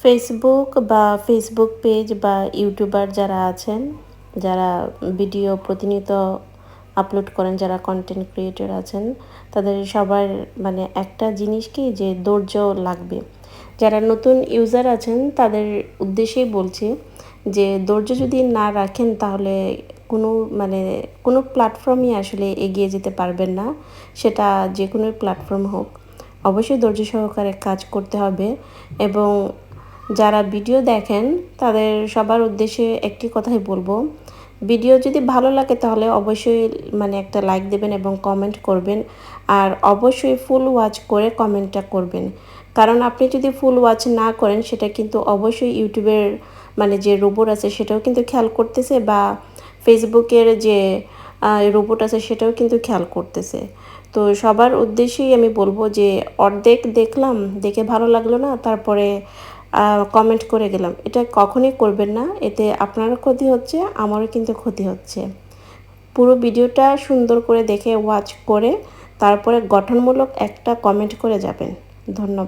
Facebook বা Facebook page বা YouTuber যারা আছেন, যারা ভিডিও প্রতিনিয়ত আপলোড করেন, যারা কন্টেন্ট ক্রিয়েটর আছেন, তাদের সবার মানে একটা জিনিস কি যে ধৈর্য লাগবে। যারা নতুন ইউজার আছেন তাদের উদ্দেশ্যেই বলছি যে ধৈর্য যদি না রাখেন তাহলে কোনো মানে কোনো প্ল্যাটফর্মই আসলে এগিয়ে যেতে পারবেন না, সেটা যে কোনো প্ল্যাটফর্ম হোক। অবশ্যই ধৈর্য সহকারে কাজ করতে হবে। এবং যারা ভিডিও দেখেন তাদের সবার উদ্দেশ্যে একটি কথাই বলবো, ভিডিও যদি ভালো লাগে তাহলে অবশ্যই মানে একটা লাইক দেবেন এবং কমেন্ট করবেন। আর অবশ্যই ফুল ওয়াচ করে কমেন্টটা করবেন, কারণ আপনি যদি ফুল ওয়াচ না করেন সেটা কিন্তু অবশ্যই ইউটিউবের মানে যে রোবট আছে সেটাও কিন্তু খেয়াল করতেছে, বা ফেসবুকের যে রোবট আছে সেটাও কিন্তু খেয়াল করতেছে। তো সবার উদ্দেশ্যেই আমি বলবো যে অর্ধেক দেখলাম, দেখে ভালো লাগলো না, তারপরে কমেন্ট করে গেলাম, এটা কখনোই করবেন না। এতে আপনারও ক্ষতি হচ্ছে, আমারও কিন্তু ক্ষতি হচ্ছে। পুরো ভিডিওটা সুন্দর করে দেখে ওয়াচ করে তারপরে গঠনমূলক একটা কমেন্ট করে যাবেন। ধন্যবাদ।